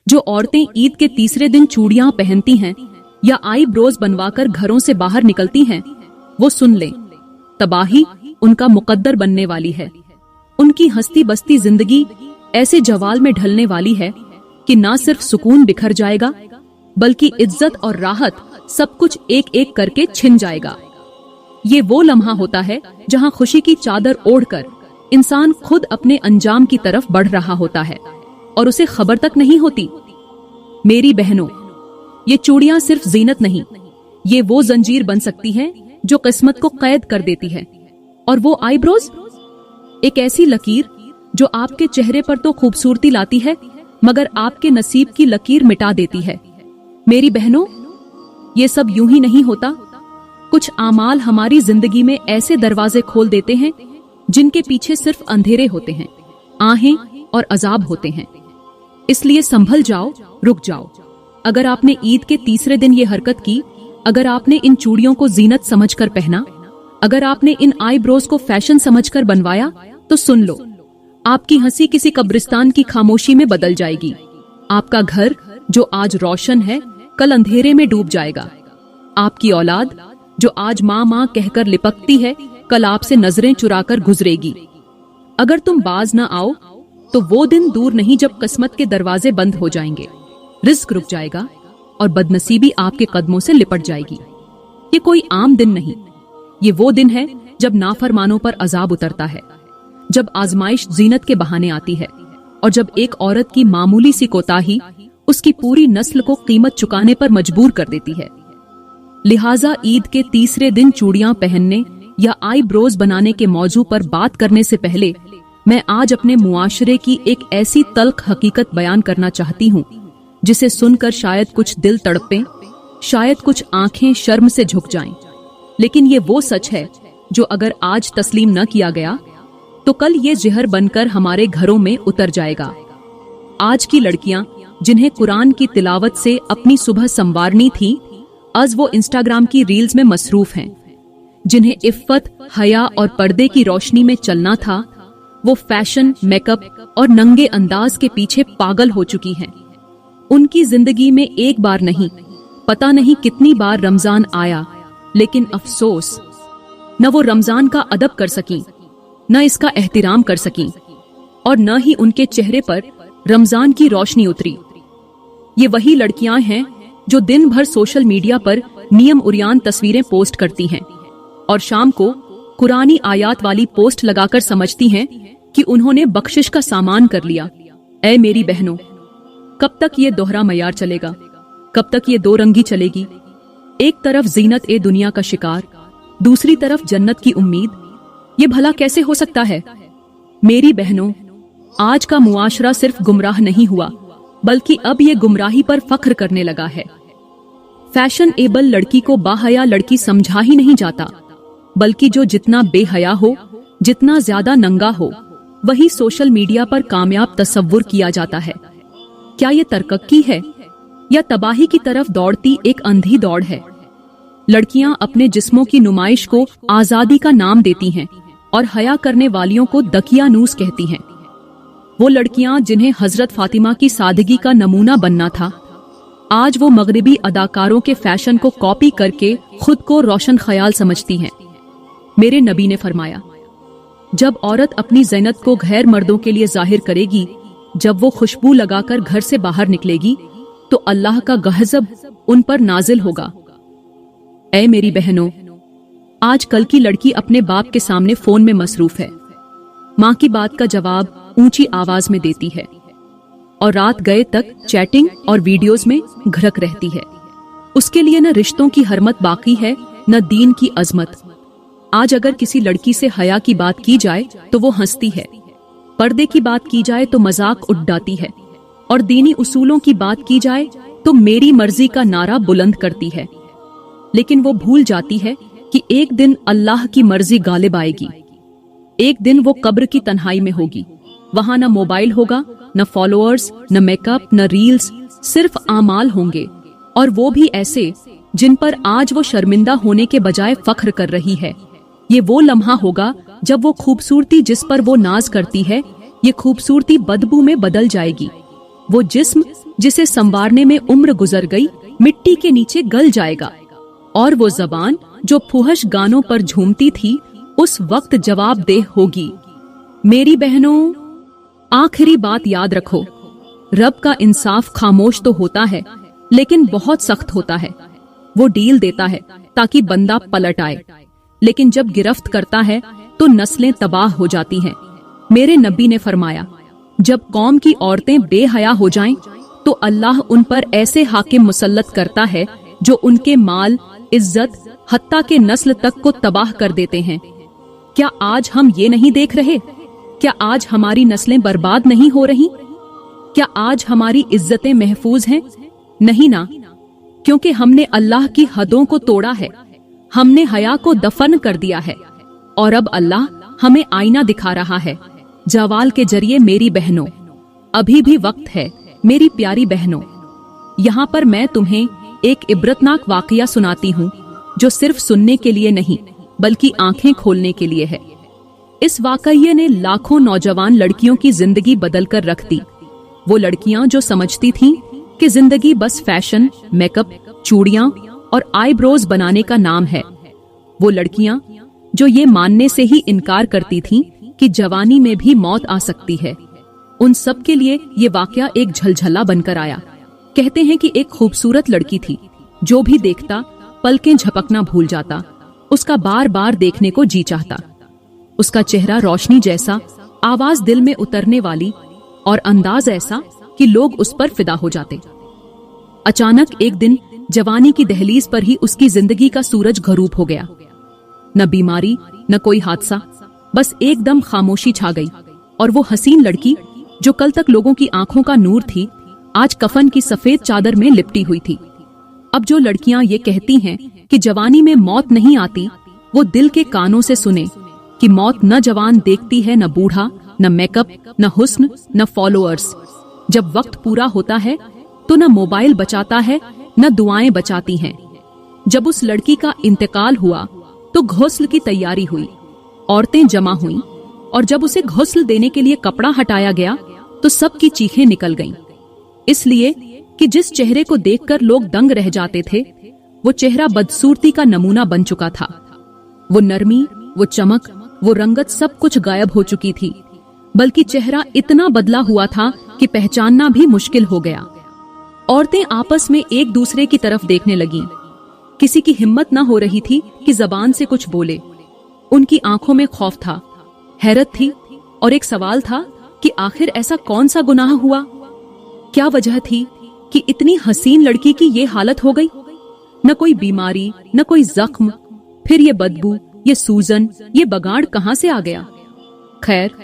जो औरतें ईद के तीसरे दिन चूड़ियां पहनती हैं या आईब्रोज बनवाकर घरों से बाहर निकलती हैं, वो सुन लें, तबाही उनका मुकद्दर बनने वाली है। उनकी हंसती बसती जिंदगी ऐसे जवाल में ढलने वाली है कि ना सिर्फ सुकून बिखर जाएगा, बल्कि इज्जत और राहत सब कुछ एक एक करके छिन जाएगा। ये वो लम्हा होता है जहां खुशी की चादर ओढ़कर इंसान खुद अपने अंजाम की तरफ बढ़ रहा होता है और उसे खबर तक नहीं होती। मेरी बहनों, ये चूड़ियां सिर्फ जीनत नहीं, ये वो जंजीर बन सकती हैं जो किस्मत को कैद कर देती है। और वो आईब्रोज, एक ऐसी लकीर जो आपके चेहरे पर तो खूबसूरती लाती है मगर आपके नसीब की लकीर मिटा देती है। मेरी बहनों, ये सब यूं ही नहीं होता। कुछ आमाल हमारी जिंदगी में ऐसे दरवाजे खोल देते हैं जिनके पीछे सिर्फ अंधेरे होते हैं, आहें और अजाब होते हैं। इसलिए संभल जाओ, रुक जाओ। अगर आपने ईद के तीसरे दिन ये हरकत की, अगर आपने इन चूड़ियों को जीनत समझकर पहना, अगर आपने इन आईब्रोज को फैशन समझकर बनवाया, तो सुन लो, आपकी हंसी किसी कब्रिस्तान की खामोशी में बदल जाएगी। आपका घर जो आज रोशन है, कल अंधेरे में डूब जाएगा। आपकी औलाद जो आज माँ माँ कहकर लिपकती है, कल आपसे नजरें चुराकर गुजरेगी। अगर तुम बाज न आओ तो वो दिन दूर नहीं जब किस्मत के दरवाजे बंद हो जाएंगे, रिस्क रुक जाएगा और बदनसीबी आपके कदमों से लिपट जाएगी। ये कोई आम दिन नहीं, ये वो दिन है जब नाफरमानों पर अजाब उतरता है, जब आजमाइश जीनत के बहाने आती है और जब एक औरत की मामूली सी कोताही उसकी पूरी नस्ल को कीमत चुकाने पर मजबूर कर देती है। लिहाजा ईद के तीसरे दिन चूड़ियां पहनने या आईब्रोज बनाने के मौजू पर बात करने से पहले मैं आज अपने मुआशरे की एक ऐसी तल्ख हकीकत बयान करना चाहती हूँ जिसे सुनकर शायद कुछ दिल तड़पें, शायद कुछ आंखें शर्म से झुक जाएं। लेकिन ये वो सच है जो अगर आज तस्लीम न किया गया तो कल ये जहर बनकर हमारे घरों में उतर जाएगा। आज की लड़कियां जिन्हें कुरान की तिलावत से अपनी सुबह संवारनी थी, आज वो इंस्टाग्राम की रील्स में मसरूफ हैं। जिन्हें इफ्फत, हया और पर्दे की रोशनी में चलना था, वो फैशन, मेकअप और नंगे अंदाज के पीछे पागल हो चुकी हैं। उनकी जिंदगी में एक बार नहीं, पता नहीं कितनी बार रमजान आया, लेकिन अफसोस, न वो रमजान का अदब कर सकीं, न इसका एहतिराम कर सकीं और न ही उनके चेहरे पर रमजान की रोशनी उतरी। ये वही लड़कियां हैं जो दिन भर सोशल मीडिया पर नियम उरियान तस्वीरें पोस्ट करती हैं और शाम को कुरानी आयात वाली पोस्ट लगाकर समझती हैं कि उन्होंने बख्शिश का सामान कर लिया। ऐ मेरी बहनों, कब तक ये दोहरा मयार चलेगा? कब तक ये दो रंगी चलेगी? एक तरफ जीनत ए दुनिया का शिकार, दूसरी तरफ जन्नत की उम्मीद। ये भला कैसे हो सकता है? मेरी बहनों, आज का मुआशरा सिर्फ गुमराह नहीं हुआ, बल्कि अब ये गुमराही पर फख्र करने लगा है। फैशन एबल लड़की को बाहया लड़की समझा ही नहीं जाता, बल्कि जो जितना बेहया हो, जितना ज्यादा नंगा हो, वही सोशल मीडिया पर कामयाब तस्वुर किया जाता है। क्या ये तरक्की है या तबाही की तरफ दौड़ती एक अंधी दौड़ है? लड़कियां अपने जिस्मों की नुमाइश को आजादी का नाम देती हैं और हया करने वालियों को दकियानूस कहती हैं। वो लड़कियां जिन्हें हजरत फातिमा की सादगी का नमूना बनना था, आज वो मगरिबी अदाकारों के फैशन को कॉपी करके खुद को रोशन ख्याल समझती हैं। मेरे नबी ने फरमाया, जब औरत अपनी ज़ीनत को गैर मर्दों के लिए जाहिर करेगी, जब वो खुशबू लगाकर घर से बाहर निकलेगी, तो अल्लाह का गज़ब उन पर नाजिल होगा। ऐ मेरी बहनों, आज कल की लड़की अपने बाप के सामने फोन में मसरूफ है, माँ की बात का जवाब ऊंची आवाज में देती है और रात गए तक चैटिंग और वीडियोस में घरक रहती है। उसके लिए न रिश्तों की हरमत बाकी है, न दीन की अजमत। आज अगर किसी लड़की से हया की बात की जाए तो वो हंसती है, पर्दे की बात की जाए तो मजाक उड़ाती है और दीनी उसूलों की बात की जाए तो मेरी मर्जी का नारा बुलंद करती है। लेकिन वो भूल जाती है कि एक दिन अल्लाह की मर्जी गालिब आएगी। एक दिन वो कब्र की तन्हाई में होगी, वहां न मोबाइल होगा, न फॉलोअर्स, न मेकअप, न रील्स, सिर्फ आमाल होंगे, और वो भी ऐसे जिन पर आज वो शर्मिंदा होने के बजाय फख्र कर रही है। ये वो लम्हा होगा जब वो खूबसूरती जिस पर वो नाज करती है, ये खूबसूरती बदबू में बदल जाएगी। वो जिस्म जिसे संवारने में उम्र गुजर गई मिट्टी के नीचे गल जाएगा, और वो जबान जो फुहश गानों पर झूमती थी उस वक्त जवाबदेह होगी। मेरी बहनों, आखिरी बात याद रखो, रब का इंसाफ खामोश तो होता है लेकिन बहुत सख्त होता है। वो डील देता है ताकि बंदा पलट आए, लेकिन जब गिरफ्त करता है तो नस्लें तबाह हो जाती हैं। मेरे नबी ने फरमाया, जब कौम की औरतें बेहया हो जाएं तो अल्लाह उन पर ऐसे हाकिम मुसल्लत करता है जो उनके माल, इज्जत, हत्ता के नस्ल तक को तबाह कर देते हैं। क्या आज हम ये नहीं देख रहे? क्या आज हमारी नस्लें बर्बाद नहीं हो रही? क्या आज हमारी इज्जतें महफूज हैं? नहीं ना, क्योंकि हमने अल्लाह की हदों को तोड़ा है, हमने हया को दफन कर दिया है, और अब अल्लाह हमें आईना दिखा रहा है जवाल के जरिए। मेरी बहनों, अभी भी वक्त है मेरी प्यारी बहनों। यहाँ पर मैं तुम्हें एक इबरतनाक वाकया सुनाती हूँ जो सिर्फ सुनने के लिए नहीं बल्कि आंखें खोलने के लिए है। इस वाकये ने लाखों नौजवान लड़कियों की जिंदगी बदल कर रख दी। वो लड़कियां जो समझती थीं कि जिंदगी बस फैशन, मेकअप, चूड़ियां और आईब्रोज बनाने का नाम है। वो लड़कियां जो ये मानने से ही इनकार करती थीं कि जवानी में भी मौत आ सकती है। उन सब के लिए ये वाकया एक झलझला बनकर आया। कहते हैं कि एक खूबसूरत लड़की थी, जो भी देखता पलकें झपकना भूल जाता, उसका बार बार देखने को जी चाहता। उसका चेहरा रोशनी जैसा, आवाज दिल में उतरने वाली, और अंदाज ऐसा कि लोग उस पर फिदा हो जाते। अचानक एक दिन जवानी की दहलीज पर ही उसकी जिंदगी का सूरज गरूब हो गया। न बीमारी, न कोई हादसा, बस एकदम खामोशी छा गई। और वो हसीन लड़की जो कल तक लोगों की आंखों का नूर थी, आज कफन की सफेद चादर में लिपटी हुई थी। अब जो लड़कियां ये कहती हैं कि जवानी में मौत नहीं आती, वो दिल के कानों से सुने कि मौत न जवान देखती है, न बूढ़ा, न मेकअप, न हुस्न, न फॉलोअर्स। जब वक्त पूरा होता है तो न मोबाइल बचाता है, न दुआएं बचाती हैं। जब उस लड़की का इंतकाल हुआ तो घोस्ल की तैयारी हुई, औरतें जमा हुईं, और जब उसे घोस्ल देने के लिए कपड़ा हटाया गया तो सबकी चीखें निकल गईं। इसलिए कि जिस चेहरे को देखकर लोग दंग रह जाते थे, वो चेहरा बदसूरती का नमूना बन चुका था। वो नरमी, वो चमक, वो रंगत सब कुछ गायब हो चुकी थी, बल्कि चेहरा इतना बदला हुआ था कि पहचानना भी मुश्किल हो गया। औरतें आपस में एक दूसरे की तरफ देखने लगीं। किसी की हिम्मत न हो रही थी कि जबान से कुछ बोले। उनकी आंखों में खौफ था, हैरत थी, और एक सवाल था कि आखिर ऐसा कौन सा गुनाह हुआ? क्या वजह थी कि इतनी हसीन लड़की की ये हालत हो गई? न कोई बीमारी, न कोई जख्म, फिर ये बदबू, ये सूजन, ये बगाड़ कहां से आ गया? खैर,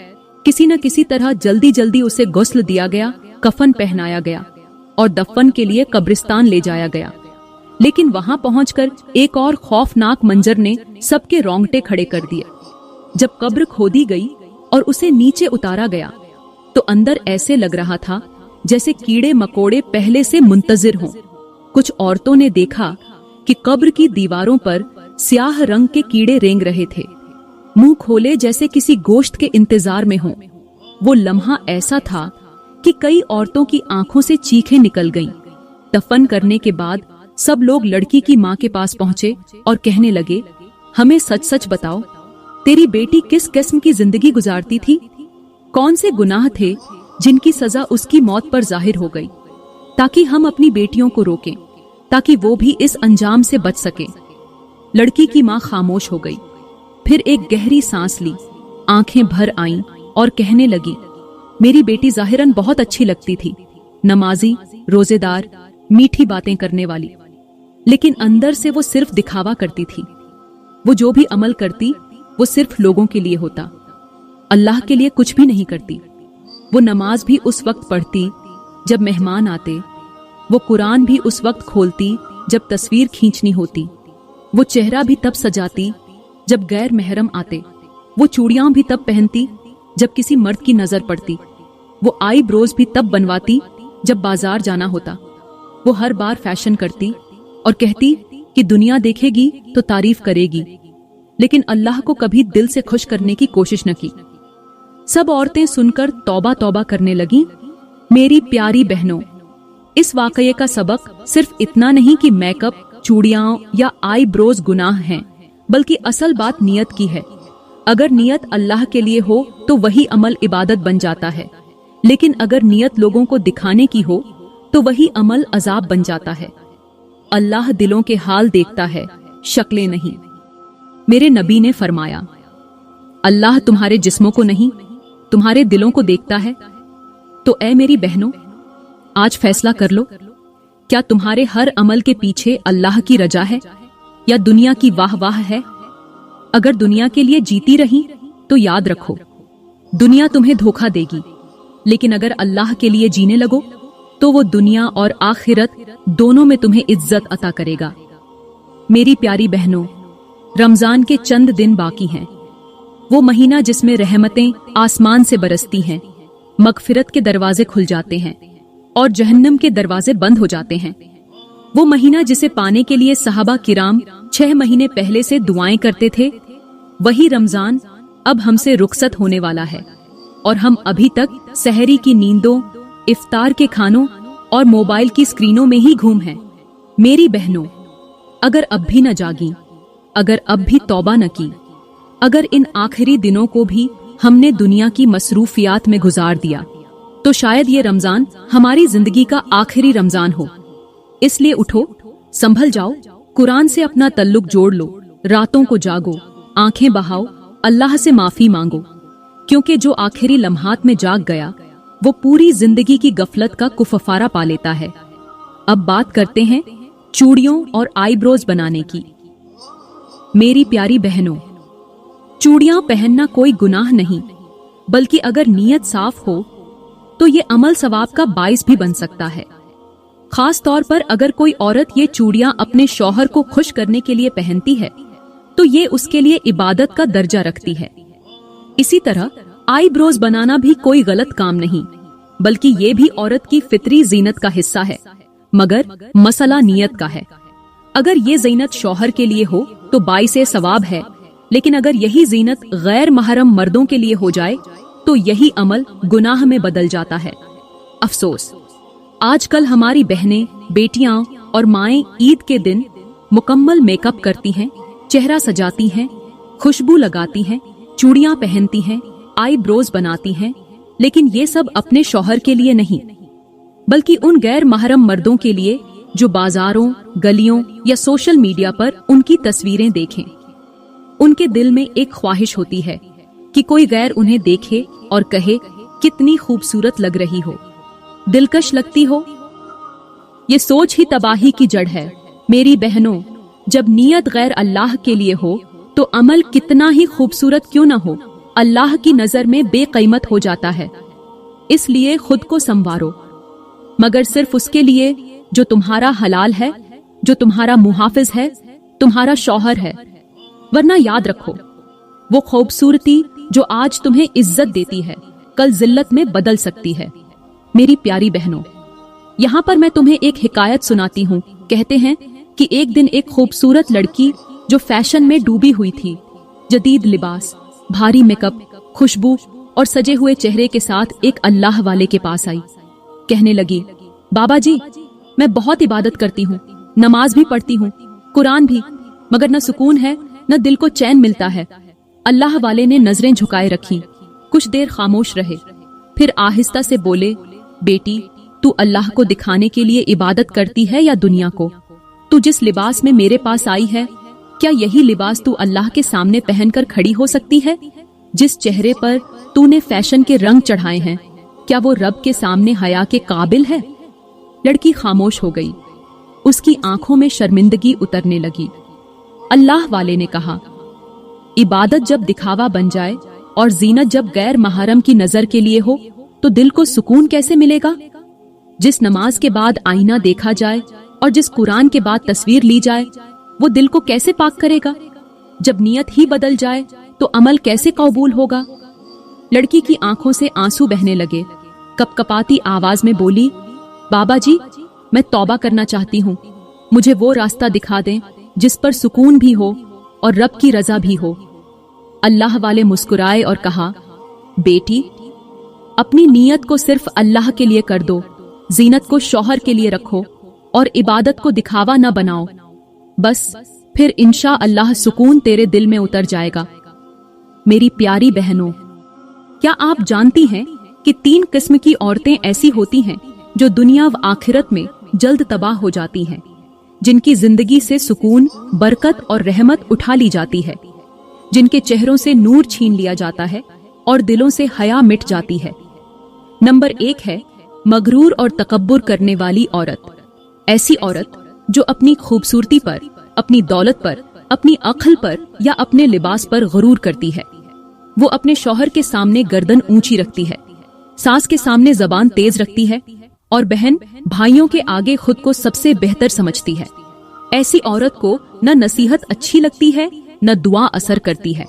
किसी न किसी तरह जल्दी जल्दी उसे गुस्ल दिया गया, कफन पहनाया गया और दफन के लिए कब्रिस्तान ले जाया गया। लेकिन वहां पहुंचकर एक और खौफनाक मंजर ने सबके रोंगटे खड़े कर दिए। जब कब्र खोदी गई और उसे नीचे उतारा गया तो अंदर ऐसे लग रहा था जैसे कीड़े मकोड़े पहले से मुंतजिर हों। कुछ औरतों ने देखा कि कब्र की दीवारों पर स्याह रंग के कीड़े रेंग रहे थे, मुंह खोले जैसे किसी गोश्त के इंतजार में हों। वो लम्हा ऐसा था कि कई औरतों की आंखों से चीखें निकल गईं। दफन करने के बाद सब लोग लड़की की मां के पास पहुंचे और कहने लगे, हमें सच सच बताओ, तेरी बेटी किस किस्म की जिंदगी गुजारती थी? कौन से गुनाह थे जिनकी सजा उसकी मौत पर जाहिर हो गई, ताकि हम अपनी बेटियों को रोकें, ताकि वो भी इस अंजाम से बच सके। लड़की की मां खामोश हो गई, फिर एक गहरी सांस ली, आंखें भर आईं और कहने लगी, मेरी बेटी जाहिरन बहुत अच्छी लगती थी, नमाजी, रोजेदार, मीठी बातें करने वाली, लेकिन अंदर से वो सिर्फ दिखावा करती थी। वो जो भी अमल करती वो सिर्फ लोगों के लिए होता, अल्लाह के लिए कुछ भी नहीं करती। वो नमाज भी उस वक्त पढ़ती जब मेहमान आते, वो कुरान भी उस वक्त खोलती जब तस्वीर खींचनी होती, वो चेहरा भी तब सजाती जब गैर महरम आते, वो चूड़ियां भी तब पहनती जब किसी मर्द की नजर पड़ती, वो आई ब्रोज भी तब बनवाती जब बाजार जाना होता। वो हर बार फैशन करती और कहती कि दुनिया देखेगी तो तारीफ करेगी, लेकिन अल्लाह को कभी दिल से खुश करने की कोशिश न की। सब औरतें सुनकर तौबा तौबा करने लगीं। मेरी प्यारी बहनों, इस वाकये का सबक सिर्फ इतना नहीं कि मेकअप, चूड़ियां या आईब्रोज गुनाह हैं, बल्कि असल बात नियत की है। अगर नियत अल्लाह के लिए हो तो वही अमल इबादत बन जाता है, लेकिन अगर नियत लोगों को दिखाने की हो तो वही अमल अजाब बन जाता है। अल्लाह दिलों के हाल देखता है, शक्लें नहीं। मेरे नबी ने फरमाया, अल्लाह तुम्हारे जिस्मों को नहीं, तुम्हारे दिलों को देखता है। तो ऐ मेरी बहनों, आज फैसला कर लो, क्या तुम्हारे हर अमल के पीछे अल्लाह की रजा है या दुनिया की वाह वाह है? अगर दुनिया के लिए जीती रही तो याद रखो, दुनिया तुम्हें धोखा देगी, लेकिन अगर अल्लाह के लिए जीने लगो तो वो दुनिया और आखिरत दोनों में तुम्हें इज्जत अता करेगा। मेरी प्यारी बहनों, रमजान के चंद दिन बाकी हैं, वो महीना जिसमें रहमतें आसमान से बरसती हैं, मगफिरत के दरवाजे खुल जाते हैं और जहन्नम के दरवाजे बंद हो जाते हैं। वो महीना जिसे पाने के लिए सहाबा किराम 6 महीने पहले से दुआएं करते थे, वही रमजान अब हमसे रुखसत होने वाला है और हम अभी तक सहरी की नींदों, इफ्तार के खानों और मोबाइल की स्क्रीनों में ही घूम हैं। मेरी बहनों, अगर अब भी न जागी, अगर अब भी तौबा न की, अगर इन आखिरी दिनों को भी हमने दुनिया की मसरूफियात में गुजार दिया, तो शायद ये रमजान हमारी जिंदगी का आखिरी रमजान हो। इसलिए उठो, संभल जाओ, कुरान से अपना तल्लुक जोड़ लो, रातों को जागो, आंखें बहाओ, अल्लाह से माफी मांगो, क्योंकि जो आखिरी लम्हात में जाग गया वो पूरी जिंदगी की गफलत का कुफफारा पा लेता है। अब बात करते हैं चूड़ियों और आईब्रोज बनाने की। मेरी प्यारी बहनों, चूड़ियां पहनना कोई गुनाह नहीं, बल्कि अगर नीयत साफ हो तो ये अमल सवाब का बाइस भी बन सकता है। खास तौर पर अगर कोई औरत ये चूड़ियां अपने शौहर को खुश करने के लिए पहनती है तो ये उसके लिए इबादत का दर्जा रखती है। इसी तरह आईब्रोज बनाना भी कोई गलत काम नहीं, बल्कि ये भी औरत की फितरी जीनत का हिस्सा है, मगर मसला नियत का है। अगर ये जीनत शौहर के लिए हो तो बाइसे सवाब है, लेकिन अगर यही जीनत गैर महरम मर्दों के लिए हो जाए तो यही अमल गुनाह में बदल जाता है। अफसोस, आजकल हमारी बहनें, बेटियां और माएं ईद के दिन मुकम्मल मेकअप करती हैं, चेहरा सजाती हैं, खुशबू लगाती हैं, चूड़ियां पहनती हैं, आईब्रोज बनाती हैं, लेकिन ये सब अपने शौहर के लिए नहीं, बल्कि उन गैर महरम मर्दों के लिए जो बाजारों, गलियों या सोशल मीडिया पर उनकी तस्वीरें देखें। उनके दिल में एक ख्वाहिश होती है कि कोई गैर उन्हें देखे और कहे कितनी खूबसूरत लग रही हो, दिलकश लगती हो। ये सोच ही तबाही की जड़ है। मेरी बहनों, जब नीयत गैर अल्लाह के लिए हो तो अमल कितना ही खूबसूरत क्यों न हो, अल्लाह की नजर में बेकीमत हो जाता है। इसलिए खुद को संवारो, मगर सिर्फ उसके लिए जो तुम्हारा हलाल है, जो तुम्हारा मुहाफिज है, तुम्हारा शौहर है। वरना याद रखो, वो खूबसूरती जो आज तुम्हें इज्जत देती है कल जिल्लत में बदल सकती है। मेरी प्यारी बहनों, यहाँ पर मैं तुम्हें एक हिकायत सुनाती हूँ। कहते हैं कि एक दिन एक खूबसूरत लड़की जो फैशन में डूबी हुई थी, जदीद लिबास, भारी मेकअप, खुशबू और सजे हुए चेहरे के साथ एक अल्लाह वाले के पास आई। कहने लगी, बाबा जी, मैं बहुत इबादत करती हूँ, नमाज भी पढ़ती हूँ, कुरान भी, मगर न सुकून है न दिल को चैन मिलता है। अल्लाह वाले ने नजरें झुकाए रखी, कुछ देर खामोश रहे, फिर आहिस्ता से बोले, बेटी, तू अल्लाह को दिखाने के लिए इबादत करती है या दुनिया को? तू जिस लिबास में मेरे पास आई है, क्या यही लिबास तू अल्लाह के सामने पहनकर खड़ी हो सकती है? जिस चेहरे पर तूने फैशन के रंग चढ़ाए हैं, क्या वो रब के सामने हया के काबिल है? लड़की खामोश हो गई, उसकी आंखों में शर्मिंदगी उतरने लगी। अल्लाह वाले ने कहा, इबादत जब दिखावा बन जाए और जीनत जब गैर महरम की नजर के लिए हो तो दिल को सुकून कैसे मिलेगा? जिस नमाज के बाद आईना देखा जाए और जिस कुरान के बाद तस्वीर ली जाए, वो दिल को कैसे पाक करेगा? जब नियत ही बदल जाए तो अमल कैसे कबूल होगा? लड़की की आंखों से आंसू बहने लगे, कपकपाती आवाज में बोली, बाबा जी, मैं तौबा करना चाहती हूँ, मुझे वो रास्ता दिखा दें जिस पर सुकून भी हो और रब की रजा भी हो। अल्लाह वाले मुस्कुराए और कहा, बेटी, अपनी नीयत को सिर्फ अल्लाह के लिए कर दो, जीनत को शौहर के लिए रखो और इबादत को दिखावा न बनाओ, बस फिर इंशा अल्लाह सुकून तेरे दिल में उतर जाएगा। मेरी प्यारी बहनों, क्या आप जानती हैं कि 3 किस्म की औरतें ऐसी होती हैं जो दुनिया व आखिरत में जल्द तबाह हो जाती हैं, जिनकी जिंदगी से सुकून, बरकत और रहमत उठा ली जाती है, जिनके चेहरों से नूर छीन लिया जाता है और दिलों से हया मिट जाती है। नंबर 1 है मगरूर और तकब्बुर करने वाली औरत। ऐसी औरत जो अपनी खूबसूरती पर, अपनी दौलत पर, अपनी अक्ल पर या अपने लिबास पर गुरूर करती है। वो अपने शौहर के सामने गर्दन ऊंची रखती है, सास के सामने जबान तेज रखती है और बहन भाइयों के आगे खुद को सबसे बेहतर समझती है। ऐसी औरत को न नसीहत अच्छी लगती है, न दुआ असर करती है।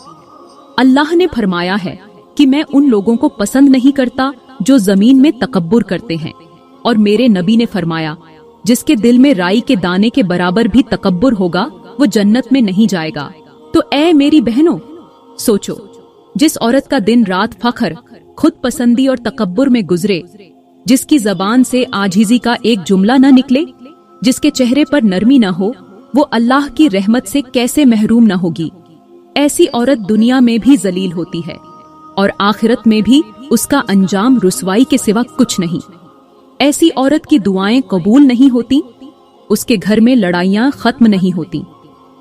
अल्लाह ने फरमाया है कि मैं उन लोगों को पसंद नहीं करता जो जमीन में तकब्बुर करते हैं, और मेरे नबी ने फरमाया जिसके दिल में राई के दाने के बराबर भी तकब्बुर होगा वो जन्नत में नहीं जाएगा। तो ऐ मेरी बहनों, सोचो, जिस औरत का दिन रात फख्र, खुद पसंदी और तकब्बुर में गुजरे, जिसकी जबान से आजिजी का एक जुमला न निकले, जिसके चेहरे पर नरमी न हो, वो अल्लाह की रहमत से कैसे महरूम न होगी। ऐसी औरत दुनिया में भी जलील होती है और आखिरत में भी उसका अंजाम रुसवाई के सिवा कुछ नहीं। ऐसी औरत की दुआएं कबूल नहीं होती, उसके घर में लड़ाइयां खत्म नहीं होती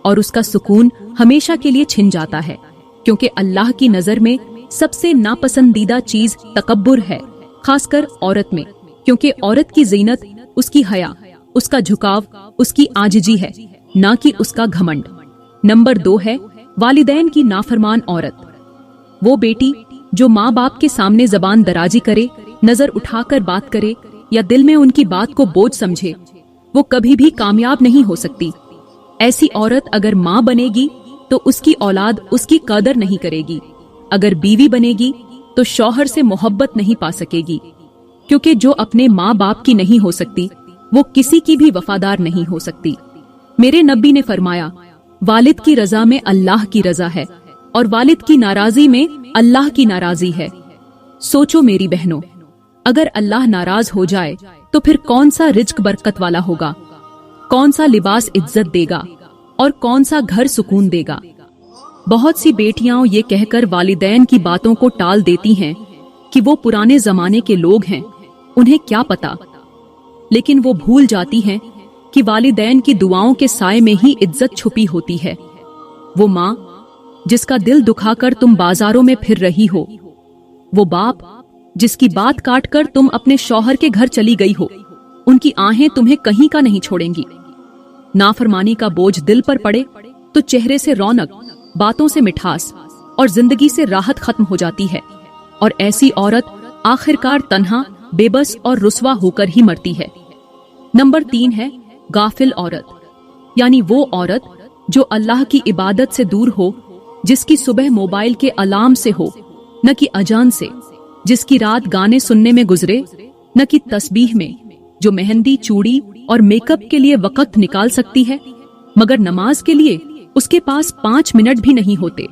और उसका सुकून हमेशा के लिए छिन जाता है, क्योंकि अल्लाह की नजर में सबसे नापसंदीदा चीज तकब्बुर है, खासकर औरत में, क्योंकि औरत की जीनत उसकी हया, उसका झुकाव, उसकी आजिजी है, ना कि उसका घमंड। नंबर 2 है वालिदैन की नाफरमान औरत। वो बेटी जो माँ बाप के सामने जबान दराजी करे, नजर उठाकर बात करे या दिल में उनकी बात को बोझ समझे, वो कभी भी कामयाब नहीं हो सकती। ऐसी औरत अगर माँ बनेगी तो उसकी औलाद उसकी कदर नहीं करेगी, अगर बीवी बनेगी तो शौहर से मोहब्बत नहीं पा सकेगी, क्योंकि जो अपने माँ बाप की नहीं हो सकती वो किसी की भी वफादार नहीं हो सकती। मेरे नबी ने फरमाया वालिद की रजा में अल्लाह की रजा है और वालिद की नाराजी में अल्लाह की नाराजी है। सोचो मेरी बहनों, अगर अल्लाह नाराज हो जाए तो फिर कौन सा रिज्क बरकत वाला होगा, कौन सा लिबास इज्जत देगा और कौन सा घर सुकून देगा। बहुत सी बेटियां ये कहकर वालिदैन की बातों को टाल देती हैं कि वो पुराने जमाने के लोग हैं, उन्हें क्या पता, लेकिन वो भूल जाती हैं कि वालिदैन की दुआओं के साए में ही इज्जत छुपी होती है। वो माँ जिसका दिल दुखाकर तुम बाजारों में फिर रही हो, वो बाप जिसकी बात काट कर तुम अपने शौहर के घर चली गई हो, उनकी आहें तुम्हें कहीं का नहीं छोड़ेंगी। नाफरमानी का बोझ दिल पर पड़े तो चेहरे से रौनक, बातों से मिठास और जिंदगी से राहत खत्म हो जाती है, और ऐसी औरत आखिरकार तन्हा, बेबस और रुसवा होकर ही मरती है। नंबर 3 है गाफिल औरत, यानी वो औरत जो अल्लाह की इबादत से दूर हो, जिसकी सुबह मोबाइल के अलार्म से हो, न कि अजान से, जिसकी रात गाने सुनने में गुजरे, न कि तस्बीह में, जो मेहंदी, चूड़ी और मेकअप के लिए वक्त निकाल सकती है, मगर नमाज के लिए उसके पास 5 मिनट भी नहीं होते।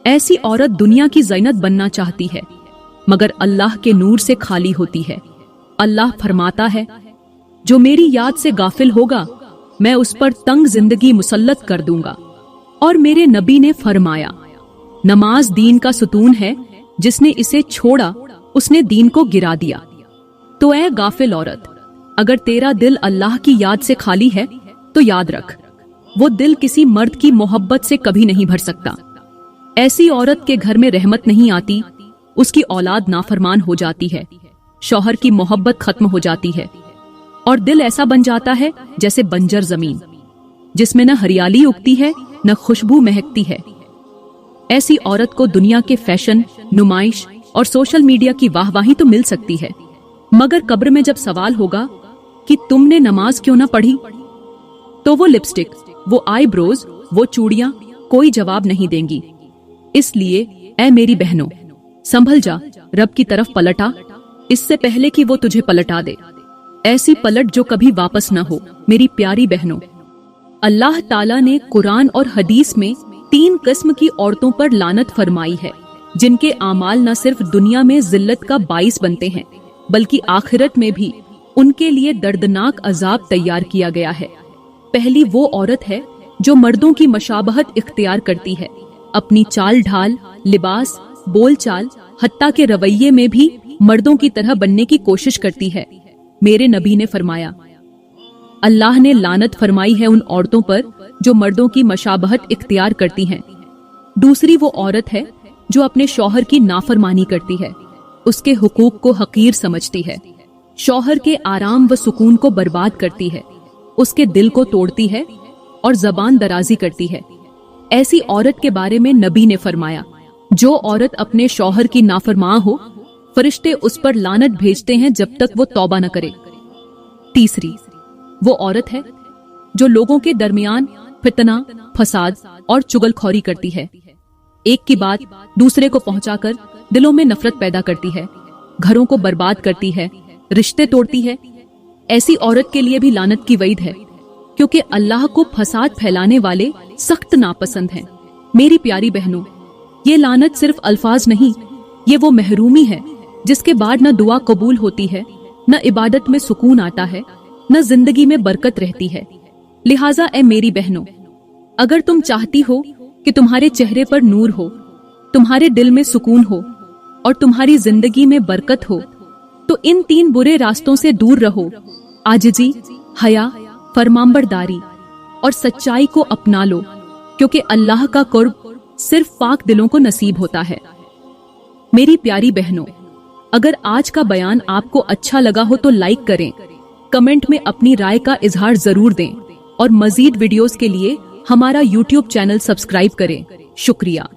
ऐसी औरत दुनिया की ज़ीनत बनना चाहती है, मगर अल्लाह के नूर से खाली होती है। अल्लाह फरमाता है, जो मेरी याद से गाफिल होगा मैं उस पर तंग जिंदगी मुसल्लत कर दूंगा। और मेरे नबी ने फरमाया, नमाज दीन का सुतून है, जिसने इसे छोड़ा उसने दीन को गिरा दिया। तो ऐ गाफिल औरत, अगर तेरा दिल अल्लाह की याद से खाली है तो याद रख, वो दिल किसी मर्द की मोहब्बत से कभी नहीं भर सकता। ऐसी औरत के घर में रहमत नहीं आती, उसकी औलाद नाफरमान हो जाती है, शौहर की मोहब्बत खत्म हो जाती है और दिल ऐसा बन जाता है जैसे बंजर जमीन, जिसमें न हरियाली उगती है न खुशबू महकती है। ऐसी औरत को दुनिया के फैशन, नुमाइश और सोशल मीडिया की वाहवाही तो मिल सकती है, मगर कब्र में जब सवाल होगा कि तुमने नमाज क्यों ना पढ़ी, तो वो लिपस्टिक, वो आईब्रोज, वो चूड़ियां कोई जवाब नहीं देंगी। इसलिए ऐ मेरी बहनों, संभल जा, रब की तरफ पलटा, इससे पहले कि वो तुझे पलटा दे। ऐसी पलट जो कभी वापस न हो। मेरी प्यारी बहनों, अल्लाह ताला ने कुरान और हदीस में 3 किस्म की औरतों पर लानत फरमाई है, जिनके आमाल न सिर्फ दुनिया में जिल्लत का बाइस बनते हैं, बल्कि आखिरत में भी उनके लिए दर्दनाक अजाब तैयार किया गया है। पहली वो औरत है जो मर्दों की मशाबहत इख्तियार करती है, अपनी चाल ढाल, लिबास, बोलचाल, हत्ता के रवैये में भी मर्दों की तरह बनने की कोशिश करती है। मेरे नबी ने फरमाया, अल्लाह ने लानत फरमाई है उन औरतों पर जो मर्दों की मशाबहत इख्तियार करती हैं। दूसरी वो औरत है जो अपने शौहर की नाफरमानी करती है, उसके हुकूक को हकीर समझती है, शौहर के आराम व सुकून को बर्बाद करती है, उसके दिल को तोड़ती है और जबान दराजी करती है। ऐसी औरत के बारे में नबी ने फरमाया, जो औरत अपने शौहर की नाफरमां हो, फरिश्ते उस पर लानत भेजते हैं जब तक वो तौबा न करे। तीसरी वो औरत है जो लोगों के दरमियान फितना, फसाद और चुगलखोरी करती है, एक की बात दूसरे को पहुंचाकर दिलों में नफरत पैदा करती है, घरों को बर्बाद करती है, रिश्ते तोड़ती है। ऐसी औरत के लिए भी लानत की वईद है, क्योंकि अल्लाह को फसाद फैलाने वाले सख्त नापसंद हैं। मेरी प्यारी बहनों, ये लानत सिर्फ अल्फाज नहीं, ये वो महरूमी है जिसके बाद न दुआ कबूल होती है, न इबादत में सुकून आता है, न जिंदगी में बरकत रहती है। लिहाजा ए मेरी बहनों, अगर तुम चाहती हो कि तुम्हारे चेहरे पर नूर हो, तुम्हारे दिल में सुकून हो और तुम्हारी जिंदगी में बरकत हो, तो इन 3 बुरे रास्तों से दूर रहो। आजिजी, हया, फरमाबरदारी और सच्चाई को अपना लो, क्योंकि अल्लाह का कुर्ब सिर्फ पाक दिलों को नसीब होता है। मेरी प्यारी बहनों, अगर आज का बयान आपको अच्छा लगा हो तो लाइक करें, कमेंट में अपनी राय का इजहार जरूर दें और मजीद वीडियोस के लिए हमारा YouTube चैनल सब्सक्राइब करें। शुक्रिया।